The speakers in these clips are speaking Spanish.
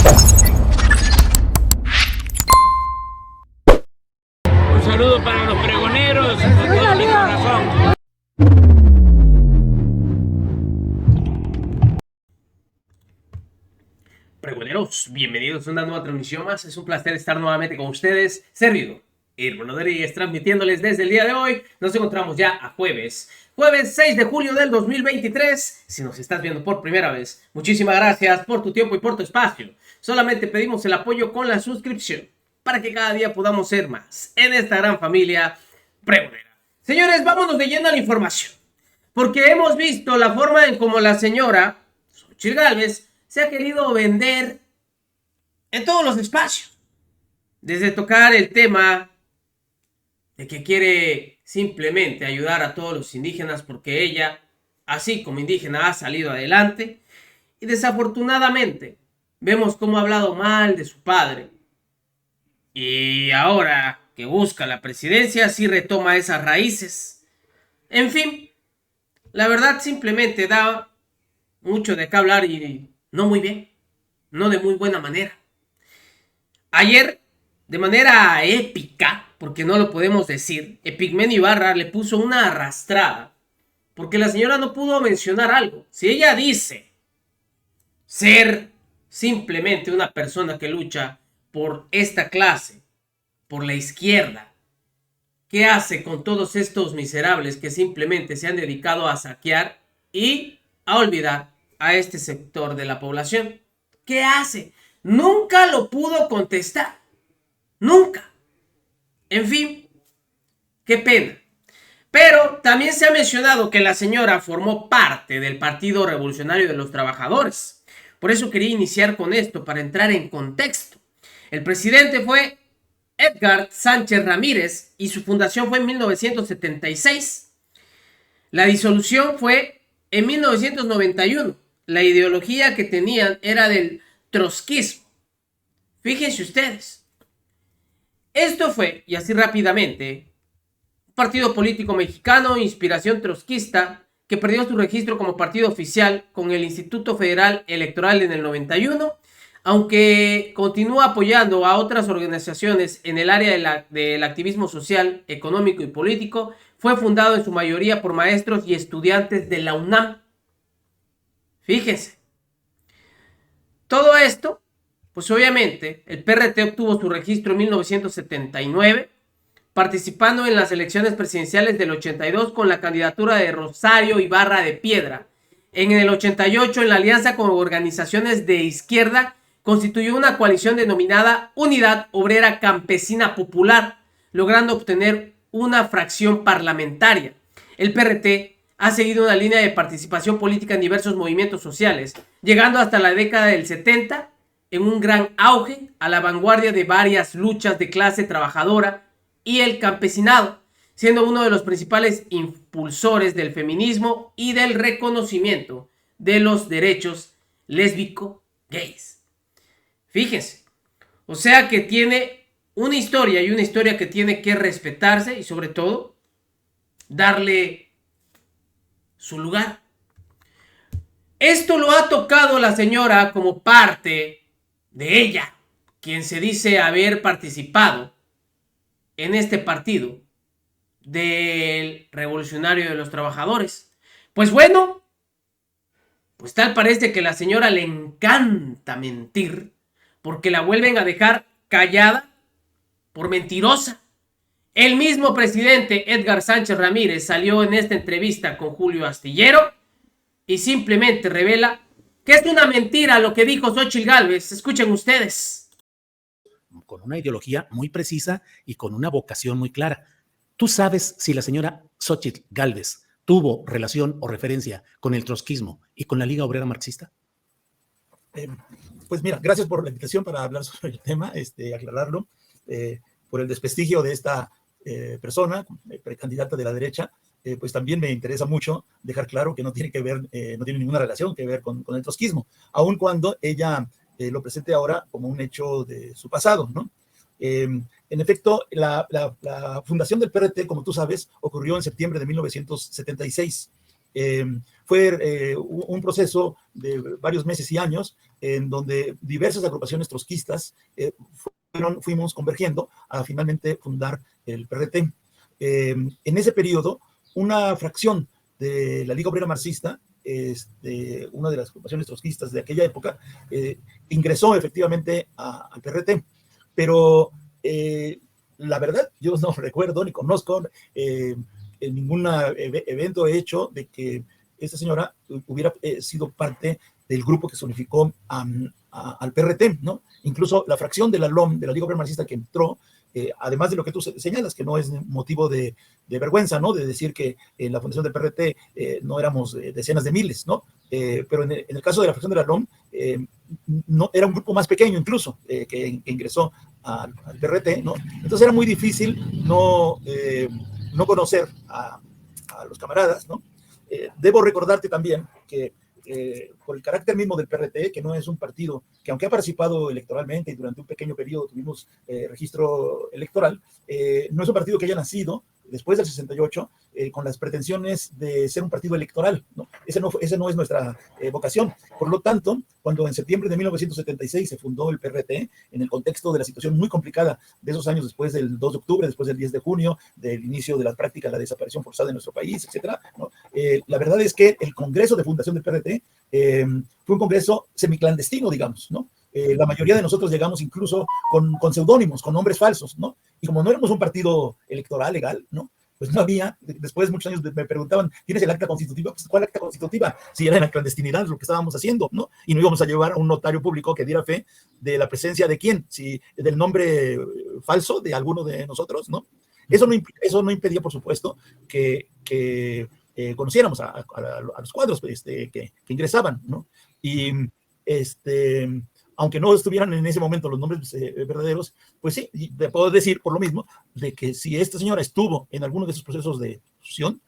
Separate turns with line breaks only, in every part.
Un saludo para los pregoneros, con todo mi corazón.
Pregoneros, bienvenidos a una nueva transmisión más. Es un placer estar nuevamente con ustedes. Servido Hermano Rodríguez, transmitiéndoles desde el día de hoy. Nos encontramos ya a jueves 6 de julio del 2023. Si nos estás viendo por primera vez, muchísimas gracias por tu tiempo y por tu espacio. Solamente pedimos el apoyo con la suscripción para que cada día podamos ser más en esta gran familia pregonera. Señores, vámonos de lleno a la información, porque hemos visto la forma en cómo la señora Xochitl Gálvez se ha querido vender en todos los espacios. Desde tocar el tema de que quiere simplemente ayudar a todos los indígenas porque ella, así como indígena, ha salido adelante. Y desafortunadamente vemos cómo ha hablado mal de su padre. Y ahora que busca la presidencia, sí retoma esas raíces. En fin, la verdad simplemente da mucho de qué hablar y no muy bien, no de muy buena manera. Ayer, de manera épica, porque no lo podemos decir, Epigmenio Ibarra le puso una arrastrada, porque la señora no pudo mencionar algo. Si ella dice ser simplemente una persona que lucha por esta clase, por la izquierda, ¿qué hace con todos estos miserables que simplemente se han dedicado a saquear y a olvidar a este sector de la población? ¿Qué hace? Nunca lo pudo contestar. Nunca. En fin, qué pena. Pero también se ha mencionado que la señora formó parte del Partido Revolucionario de los Trabajadores. Por eso quería iniciar con esto, para entrar en contexto. El presidente fue Edgar Sánchez Ramírez y su fundación fue en 1976. La disolución fue en 1991. La ideología que tenían era del trotskismo. Fíjense ustedes. Esto fue, y así rápidamente, un partido político mexicano, inspiración trotskista, que perdió su registro como partido oficial con el Instituto Federal Electoral en el 91, aunque continúa apoyando a otras organizaciones en el área del activismo social, económico y político. Fue fundado en su mayoría por maestros y estudiantes de la UNAM. Fíjense. Todo esto, pues obviamente, el PRT obtuvo su registro en 1979, participando en las elecciones presidenciales del 82 con la candidatura de Rosario Ibarra de Piedra. En el 88, en la alianza con organizaciones de izquierda, constituyó una coalición denominada Unidad Obrera Campesina Popular, logrando obtener una fracción parlamentaria. El PRT ha seguido una línea de participación política en diversos movimientos sociales, llegando hasta la década del 70 en un gran auge a la vanguardia de varias luchas de clase trabajadora y el campesinado, siendo uno de los principales impulsores del feminismo y del reconocimiento de los derechos lésbico-gays. Fíjense, o sea que tiene una historia, y una historia que tiene que respetarse y sobre todo darle su lugar. Esto lo ha tocado la señora como parte de ella, quien se dice haber participado en este partido del Revolucionario de los Trabajadores. Pues bueno, pues tal parece que la señora le encanta mentir, porque la vuelven a dejar callada por mentirosa. El mismo presidente Edgar Sánchez Ramírez salió en esta entrevista con Julio Astillero y simplemente revela que es una mentira lo que dijo Xochitl Gálvez. Escuchen ustedes.
Con una ideología muy precisa y con una vocación muy clara. ¿Tú sabes si la señora Xochitl Gálvez tuvo relación o referencia con el trotskismo y con la Liga Obrera Marxista?
Pues mira, gracias por la invitación para hablar sobre el tema, aclararlo, por el desprestigio de esta persona, precandidata de la derecha. Pues también me interesa mucho dejar claro que no tiene que ver, no tiene ninguna relación que ver con el trotskismo, aun cuando ella lo presente ahora como un hecho de su pasado, ¿no? En efecto, la fundación del PRT, como tú sabes, ocurrió en septiembre de 1976. Fue un proceso de varios meses y años en donde diversas agrupaciones trotskistas fuimos convergiendo a finalmente fundar el PRT. En ese periodo, una fracción de la Liga Obrera Marxista, una de las agrupaciones trotskistas de aquella época, ingresó efectivamente al PRT, pero la verdad, yo no recuerdo ni conozco en ningún evento hecho de que esta señora hubiera sido parte del grupo que se unificó al PRT, ¿no? Incluso la fracción de la LOM, de la Liga Obrera Marxista, que entró, además de lo que tú señalas, que no es motivo de vergüenza, ¿no? De decir que en la fundación del PRT no éramos decenas de miles, ¿no? Pero en el caso de la fracción de la LOM, no, era un grupo más pequeño incluso, que ingresó al PRT, ¿no? Entonces era muy difícil no conocer a los camaradas, ¿no? Debo recordarte también que por el carácter mismo del PRT, que no es un partido que, aunque ha participado electoralmente y durante un pequeño periodo tuvimos registro electoral, no es un partido que haya nacido después del 68 con las pretensiones de ser un partido electoral, ¿no? Ese no es nuestra vocación. Por lo tanto, cuando en septiembre de 1976 se fundó el PRT, en el contexto de la situación muy complicada de esos años después del 2 de octubre, después del 10 de junio, del inicio de la práctica de la desaparición forzada en nuestro país, etcétera, ¿no? La verdad es que el congreso de fundación del PRT fue un congreso semiclandestino, digamos, ¿no? La mayoría de nosotros llegamos incluso con seudónimos, con nombres falsos, ¿no? Y como no éramos un partido electoral legal, ¿no? Pues no había, después de muchos años me preguntaban, ¿tienes el acta constitutiva? Pues, ¿cuál acta constitutiva? Si era en la clandestinidad lo que estábamos haciendo, ¿no? Y no íbamos a llevar a un notario público que diera fe de la presencia de quién, si del nombre falso de alguno de nosotros, ¿no? Eso no impedía, por supuesto, que conociéramos a los cuadros que ingresaban, ¿no? Y aunque no estuvieran en ese momento los nombres verdaderos, pues sí, te puedo decir por lo mismo, de que si esta señora estuvo en alguno de esos procesos de fusión,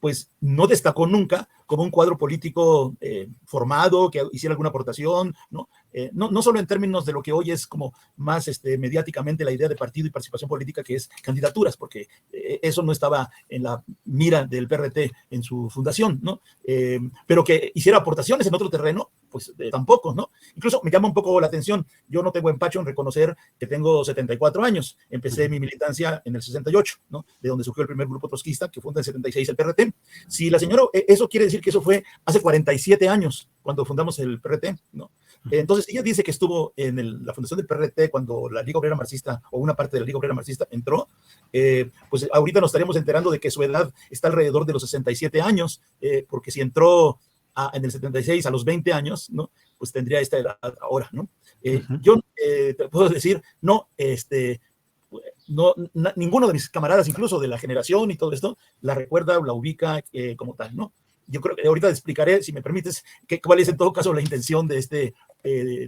pues no destacó nunca como un cuadro político formado, que hiciera alguna aportación, ¿no? No solo en términos de lo que hoy es como más mediáticamente la idea de partido y participación política, que es candidaturas, porque eso no estaba en la mira del PRT en su fundación, ¿no? Pero que hiciera aportaciones en otro terreno, pues tampoco, ¿no? Incluso me llama un poco la atención, yo no tengo empacho en reconocer que tengo 74 años, empecé mi militancia en el 68, ¿no? De donde surgió el primer grupo trotskista, que funda en 76 el PRT. Si la señora, eso quiere decir que eso fue hace 47 años, cuando fundamos el PRT, ¿no? Entonces, ella dice que estuvo en la fundación del PRT cuando la Liga Obrera Marxista, o una parte de la Liga Obrera Marxista, entró. Pues ahorita nos estaríamos enterando de que su edad está alrededor de los 67 años, porque si entró en el 76 a los 20 años, ¿no? Pues tendría esta edad ahora, ¿no? Yo te puedo decir, ninguno de mis camaradas, incluso de la generación y todo esto, la recuerda o la ubica como tal, ¿no? Yo creo que ahorita explicaré, si me permites, cuál es en todo caso la intención de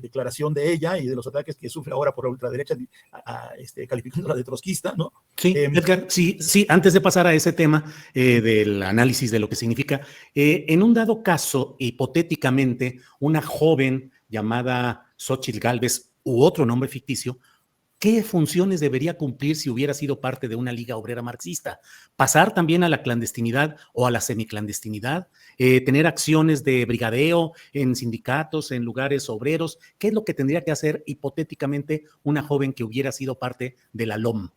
declaración de ella y de los ataques que sufre ahora por la ultraderecha, calificándola de trotskista, ¿no?
Sí, Edgar, sí, antes de pasar a ese tema del análisis de lo que significa, en un dado caso, hipotéticamente, una joven llamada Xóchitl Gálvez u otro nombre ficticio, ¿qué funciones debería cumplir si hubiera sido parte de una liga obrera marxista? ¿Pasar también a la clandestinidad o a la semiclandestinidad? ¿Tener acciones de brigadeo en sindicatos, en lugares obreros? ¿Qué es lo que tendría que hacer hipotéticamente una joven que hubiera sido parte de la LOM?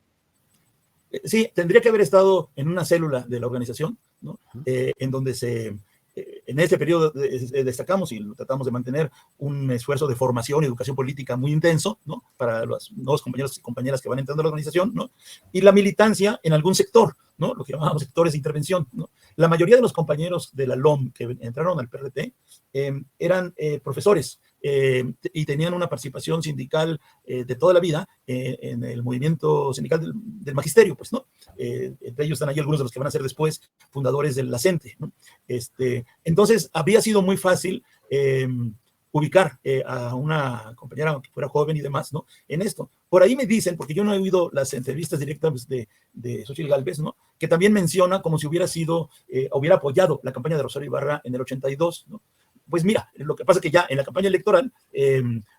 Sí, tendría que haber estado en una célula de la organización, ¿no? En donde en este periodo destacamos y tratamos de mantener un esfuerzo de formación y educación política muy intenso, ¿no? Para los nuevos compañeros y compañeras que van entrando a la organización, ¿no? Y la militancia en algún sector, ¿no? Lo que llamábamos sectores de intervención, ¿no? La mayoría de los compañeros de la LOM que entraron al PRT eran profesores y tenían una participación sindical de toda la vida en el movimiento sindical del magisterio, pues, ¿no? Entre ellos están ahí algunos de los que van a ser después fundadores del LACENTE, ¿no? Entonces, había sido muy fácil ubicar a una compañera que fuera joven y demás, ¿no? En esto. Por ahí me dicen, porque yo no he oído las entrevistas directas de Xóchitl Gálvez, ¿no? Que también menciona como si hubiera apoyado la campaña de Rosario Ibarra en el 82, ¿no? Pues mira, lo que pasa es que ya en la campaña electoral,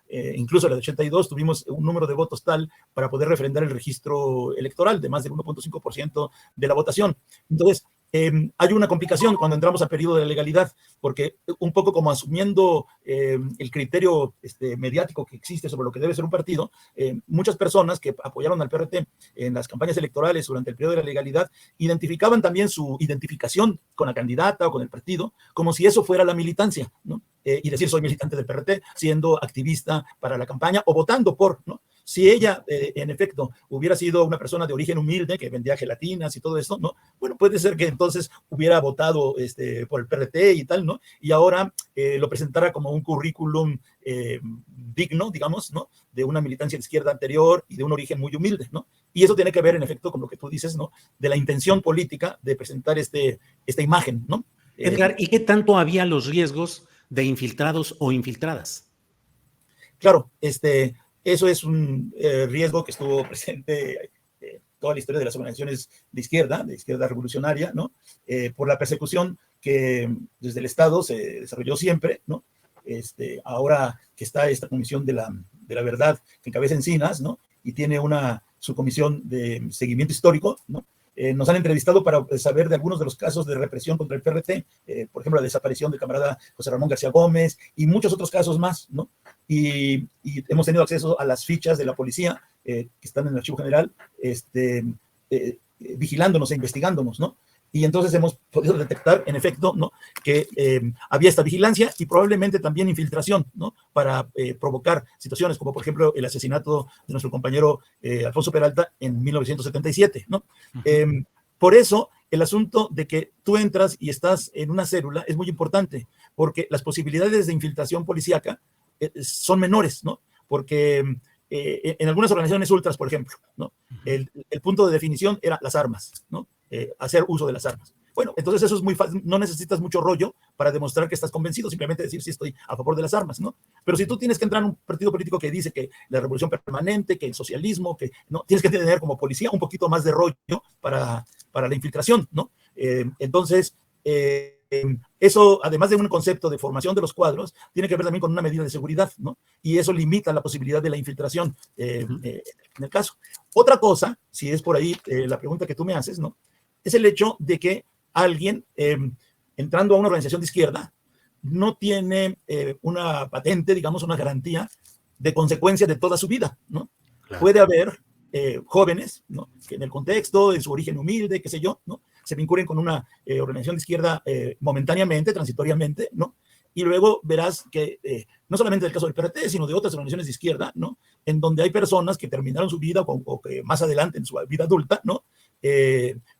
incluso en el 82, tuvimos un número de votos tal para poder refrendar el registro electoral de más del 1.5% de la votación. Entonces, hay una complicación cuando entramos al periodo de la legalidad, porque un poco como asumiendo el criterio mediático que existe sobre lo que debe ser un partido, muchas personas que apoyaron al PRT en las campañas electorales durante el periodo de la legalidad identificaban también su identificación con la candidata o con el partido como si eso fuera la militancia, ¿no? Y decir soy militante del PRT, siendo activista para la campaña o votando por, ¿no? Si ella, en efecto, hubiera sido una persona de origen humilde que vendía gelatinas y todo esto, ¿no? Bueno, puede ser que entonces hubiera votado por el PRT y tal, ¿no? Y ahora lo presentara como un currículum digno, digamos, ¿no? De una militancia de izquierda anterior y de un origen muy humilde, ¿no? Y eso tiene que ver, en efecto, con lo que tú dices, ¿no? De la intención política de presentar esta imagen, ¿no?
Edgar, ¿y qué tanto había los riesgos de infiltrados o infiltradas?
Claro, eso es un riesgo que estuvo presente toda la historia de las organizaciones de izquierda revolucionaria, ¿no? Por la persecución que desde el Estado se desarrolló siempre, ¿no? Ahora que está esta comisión de la verdad que encabeza Encinas, ¿no? Y tiene una subcomisión de seguimiento histórico, ¿no? Nos han entrevistado para saber de algunos de los casos de represión contra el PRT, por ejemplo, la desaparición del camarada José Ramón García Gómez y muchos otros casos más, ¿no? Y hemos tenido acceso a las fichas de la policía que están en el Archivo General, vigilándonos e investigándonos, ¿no? Y entonces hemos podido detectar, en efecto, ¿no? Que había esta vigilancia y probablemente también infiltración, ¿no? Para provocar situaciones como, por ejemplo, el asesinato de nuestro compañero Alfonso Peralta en 1977, ¿no? Por eso, el asunto de que tú entras y estás en una célula es muy importante, porque las posibilidades de infiltración policíaca son menores, ¿no? Porque en algunas organizaciones ultras, por ejemplo, ¿no? El punto de definición era las armas, ¿no? Hacer uso de las armas. Bueno, entonces eso es muy fácil, no necesitas mucho rollo para demostrar que estás convencido, simplemente decir si estoy a favor de las armas, ¿no? Pero si tú tienes que entrar en un partido político que dice que la revolución permanente, que el socialismo, que no, tienes que tener como policía un poquito más de rollo para la infiltración, ¿no? Entonces, eso, además de un concepto de formación de los cuadros, tiene que ver también con una medida de seguridad, ¿no? Y eso limita la posibilidad de la infiltración en el caso. Otra cosa, si es por ahí la pregunta que tú me haces, ¿no? Es el hecho de que alguien entrando a una organización de izquierda no tiene una patente, digamos, una garantía de consecuencia de toda su vida, ¿no? Claro. Puede haber jóvenes, ¿no? Que en el contexto, en su origen humilde, qué sé yo, ¿no? Se vinculen con una organización de izquierda momentáneamente, transitoriamente, ¿no? Y luego verás que no solamente del caso del PRT, sino de otras organizaciones de izquierda, ¿no? En donde hay personas que terminaron su vida o que más adelante en su vida adulta, ¿no?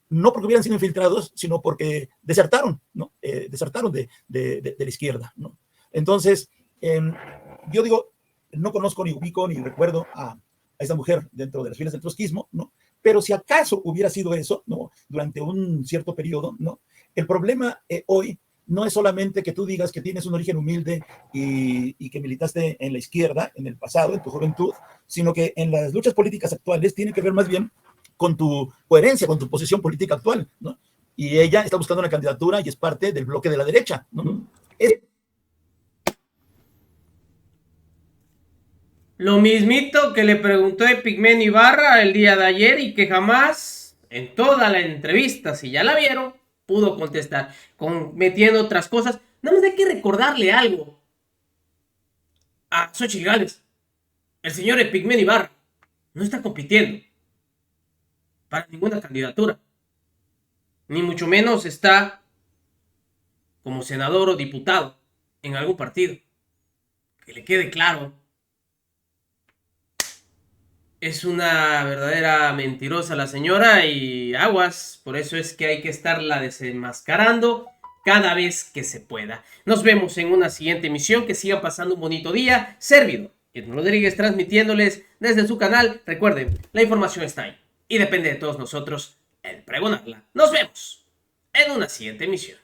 No porque hubieran sido infiltrados, sino porque desertaron, ¿no? Desertaron de la izquierda, ¿no? Entonces, yo digo, no conozco ni ubico ni recuerdo a esta mujer dentro de las filas del trotskismo, ¿no? Pero si acaso hubiera sido eso, ¿no? Durante un cierto periodo, ¿no? El problema hoy no es solamente que tú digas que tienes un origen humilde y que militaste en la izquierda en el pasado, en tu juventud, sino que en las luchas políticas actuales tiene que ver más bien con tu coherencia, con tu posición política actual, ¿no? Y ella está buscando una candidatura y es parte del bloque de la derecha, ¿no?
Lo mismito que le preguntó Epigmenio Ibarra el día de ayer y que jamás, en toda la entrevista, si ya la vieron, pudo contestar, metiendo otras cosas. Nada más hay que recordarle algo a Xóchitl Gálvez. El señor Epigmenio Ibarra no está compitiendo para ninguna candidatura, ni mucho menos está como senador o diputado en algún partido. Que le quede claro. Es una verdadera mentirosa la señora y aguas, por eso es que hay que estarla desenmascarando cada vez que se pueda. Nos vemos en una siguiente emisión, que sigan pasando un bonito día. Servidor Edmundo Rodríguez transmitiéndoles desde su canal. Recuerden, la información está ahí y depende de todos nosotros el pregonarla. Nos vemos en una siguiente emisión.